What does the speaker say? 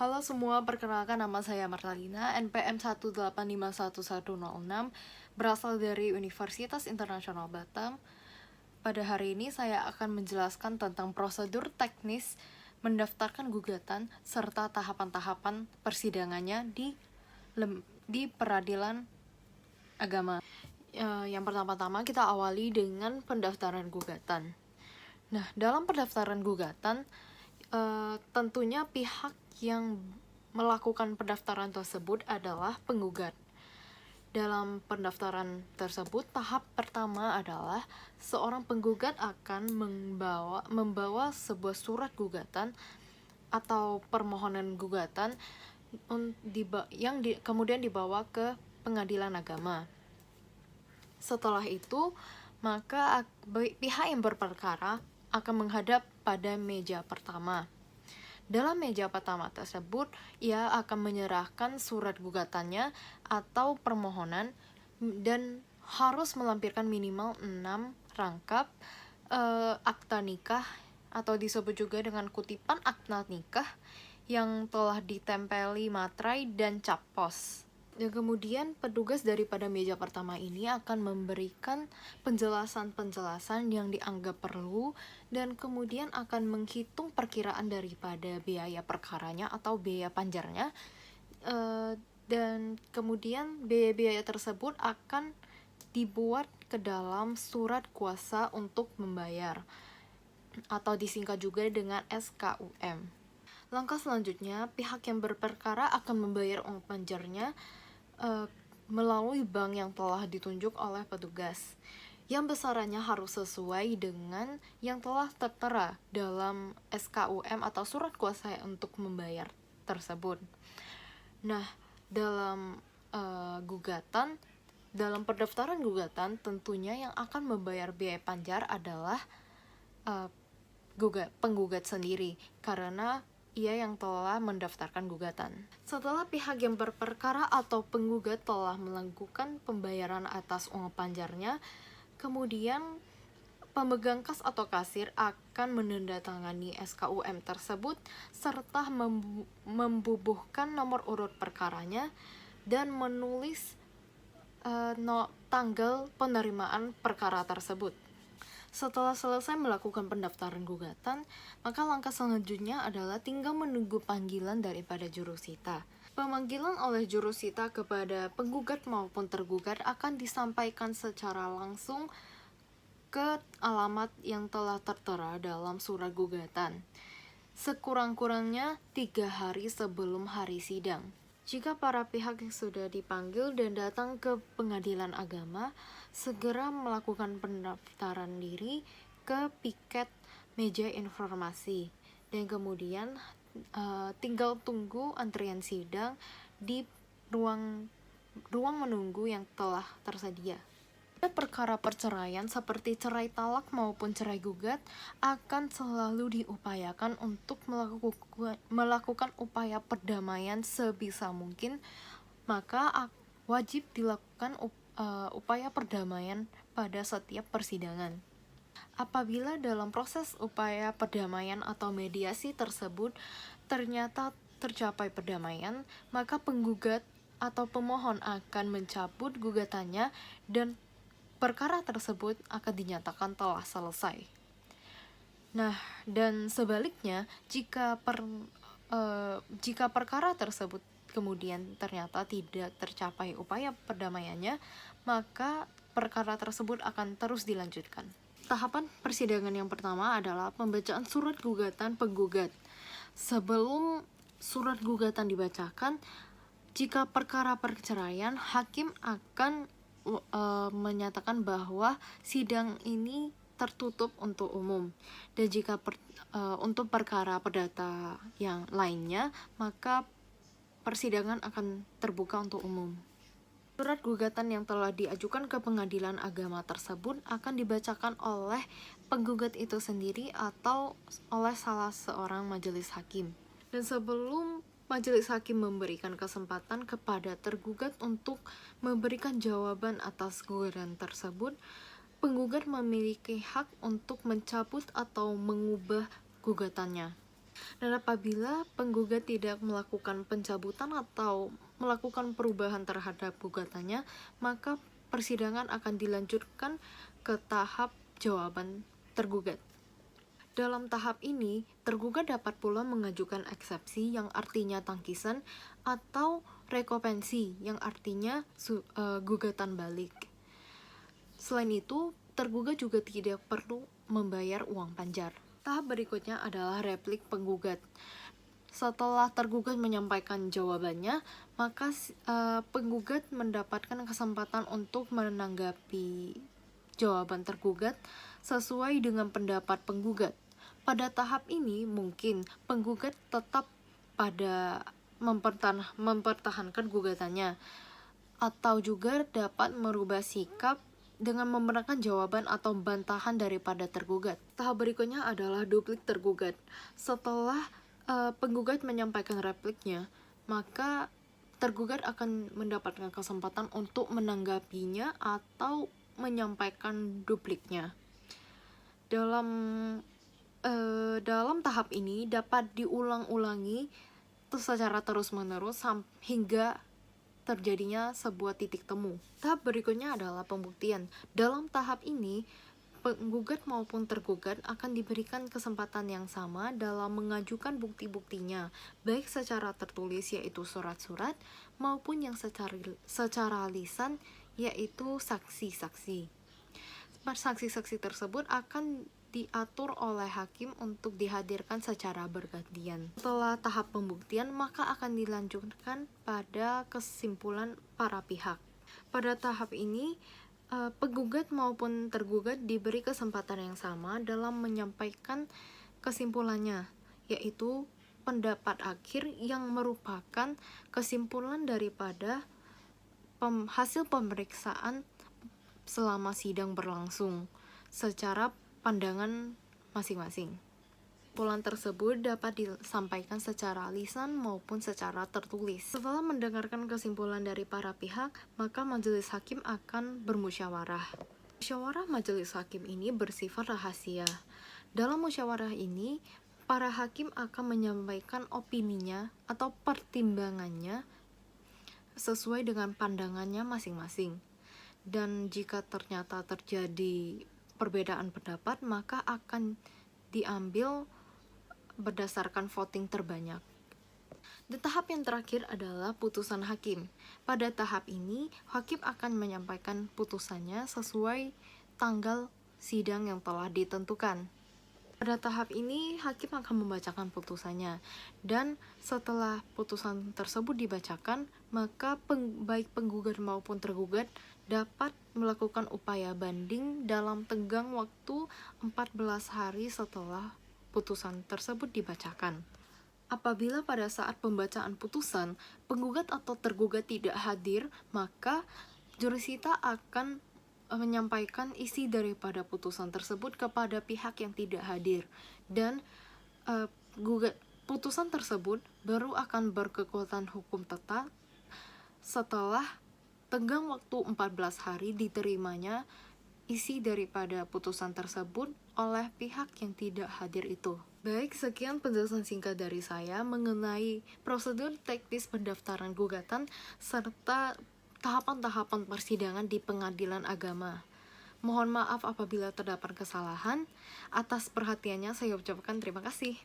Halo semua, perkenalkan nama saya Martalina, NPM 1851106, berasal dari Universitas Internasional Batam. Pada hari ini saya akan menjelaskan tentang prosedur teknis mendaftarkan gugatan serta tahapan-tahapan persidangannya di peradilan agama. Yang pertama-tama kita awali dengan pendaftaran gugatan. Nah, dalam pendaftaran gugatan, tentunya pihak yang melakukan pendaftaran tersebut adalah penggugat. Dalam pendaftaran tersebut, tahap pertama adalah seorang penggugat akan membawa sebuah surat gugatan atau permohonan gugatan yang kemudian dibawa ke pengadilan agama. Setelah itu, maka pihak yang berperkara akan menghadap pada meja pertama. Dalam meja pertama tersebut, ia akan menyerahkan surat gugatannya atau permohonan dan harus melampirkan minimal 6 rangkap akta nikah atau disebut juga dengan kutipan akta nikah yang telah ditempeli materai dan cap pos. Dan kemudian petugas daripada meja pertama ini akan memberikan penjelasan-penjelasan yang dianggap perlu dan kemudian akan menghitung perkiraan daripada biaya perkaranya atau biaya panjarnya, dan kemudian biaya-biaya tersebut akan dibuat ke dalam surat kuasa untuk membayar atau disingkat juga dengan SKUM. Langkah selanjutnya, pihak yang berperkara akan membayar uang panjarnya melalui bank yang telah ditunjuk oleh petugas, yang besarannya harus sesuai dengan yang telah tertera dalam SKUM atau surat kuasa untuk membayar tersebut. Nah, dalam dalam pendaftaran gugatan, tentunya yang akan membayar biaya panjar adalah penggugat sendiri, karena ia yang telah mendaftarkan gugatan. Setelah pihak yang berperkara atau penggugat telah melakukan pembayaran atas uang panjarnya, kemudian pemegang kas atau kasir akan menandatangani SKUM tersebut serta membubuhkan nomor urut perkaranya dan menulis tanggal penerimaan perkara tersebut. Setelah selesai melakukan pendaftaran gugatan, maka langkah selanjutnya adalah tinggal menunggu panggilan daripada jurusita. Pemanggilan oleh jurusita kepada penggugat maupun tergugat akan disampaikan secara langsung ke alamat yang telah tertera dalam surat gugatan, sekurang-kurangnya 3 hari sebelum hari sidang. Jika para pihak yang sudah dipanggil dan datang ke pengadilan agama, segera melakukan pendaftaran diri ke piket meja informasi, dan kemudian tinggal tunggu antrian sidang di ruang menunggu yang telah tersedia. Perkara perceraian seperti cerai talak maupun cerai gugat akan selalu diupayakan untuk melakukan upaya perdamaian sebisa mungkin, maka wajib dilakukan upaya perdamaian pada setiap persidangan. Apabila dalam proses upaya perdamaian atau mediasi tersebut ternyata tercapai perdamaian, maka penggugat atau pemohon akan mencabut gugatannya dan perkara tersebut akan dinyatakan telah selesai. Nah, dan sebaliknya, jika perkara tersebut kemudian ternyata tidak tercapai upaya perdamaiannya, maka perkara tersebut akan terus dilanjutkan. Tahapan persidangan yang pertama adalah pembacaan surat gugatan penggugat. Sebelum surat gugatan dibacakan, jika perkara perceraian, hakim akan menyatakan bahwa sidang ini tertutup untuk umum, dan jika untuk perkara perdata yang lainnya, maka persidangan akan terbuka untuk umum. Surat gugatan yang telah diajukan ke pengadilan agama tersebut akan dibacakan oleh penggugat itu sendiri atau oleh salah seorang majelis hakim. Dan sebelum majelis hakim memberikan kesempatan kepada tergugat untuk memberikan jawaban atas gugatan tersebut, penggugat memiliki hak untuk mencabut atau mengubah gugatannya. Dan apabila penggugat tidak melakukan pencabutan atau melakukan perubahan terhadap gugatannya, maka persidangan akan dilanjutkan ke tahap jawaban tergugat. Dalam tahap ini, tergugat dapat pula mengajukan eksepsi yang artinya tangkisan atau rekopensi yang artinya gugatan balik. Selain itu, tergugat juga tidak perlu membayar uang panjar. Tahap berikutnya adalah replik penggugat. Setelah tergugat menyampaikan jawabannya, maka penggugat mendapatkan kesempatan untuk menanggapi jawaban tergugat sesuai dengan pendapat penggugat. Pada tahap ini, mungkin penggugat tetap pada mempertahankan gugatannya, atau juga dapat merubah sikap dengan membenarkan jawaban atau bantahan daripada tergugat. Tahap berikutnya adalah duplik tergugat. Setelah penggugat menyampaikan repliknya, maka tergugat akan mendapatkan kesempatan untuk menanggapinya atau menyampaikan dupliknya. Dalam tahap ini dapat diulang-ulangi secara terus-menerus hingga terjadinya sebuah titik temu. Tahap berikutnya adalah pembuktian. Dalam tahap ini, penggugat maupun tergugat akan diberikan kesempatan yang sama dalam mengajukan bukti-buktinya, baik secara tertulis yaitu surat-surat, maupun yang secara lisan yaitu saksi-saksi. Saksi-saksi tersebut akan diatur oleh hakim untuk dihadirkan secara bergantian. Setelah tahap pembuktian, maka akan dilanjutkan pada kesimpulan para pihak. Pada tahap ini, penggugat maupun tergugat diberi kesempatan yang sama dalam menyampaikan kesimpulannya, yaitu pendapat akhir yang merupakan kesimpulan daripada hasil pemeriksaan selama sidang berlangsung secara pandangan masing-masing. Kesimpulan tersebut dapat disampaikan secara lisan maupun secara tertulis. Setelah mendengarkan kesimpulan dari para pihak, maka majelis hakim akan bermusyawarah. Musyawarah majelis hakim ini bersifat rahasia. Dalam musyawarah ini, para hakim akan menyampaikan opininya atau pertimbangannya sesuai dengan pandangannya masing-masing. Dan jika ternyata terjadi perbedaan pendapat, maka akan diambil berdasarkan voting terbanyak. Dan tahap yang terakhir adalah putusan hakim. Pada tahap ini, hakim akan menyampaikan putusannya sesuai tanggal sidang yang telah ditentukan. Pada tahap ini, hakim akan membacakan putusannya, dan setelah putusan tersebut dibacakan, maka baik penggugat maupun tergugat dapat melakukan upaya banding dalam tenggang waktu 14 hari setelah putusan tersebut dibacakan. Apabila pada saat pembacaan putusan, penggugat atau tergugat tidak hadir, maka jurusita akan menyampaikan isi daripada putusan tersebut kepada pihak yang tidak hadir, dan putusan tersebut baru akan berkekuatan hukum tetap setelah tenggang waktu 14 hari diterimanya isi daripada putusan tersebut oleh pihak yang tidak hadir itu. Baik, sekian penjelasan singkat dari saya mengenai prosedur teknis pendaftaran gugatan serta tahapan-tahapan persidangan di pengadilan agama. Mohon maaf apabila terdapat kesalahan. Atas perhatiannya saya ucapkan terima kasih.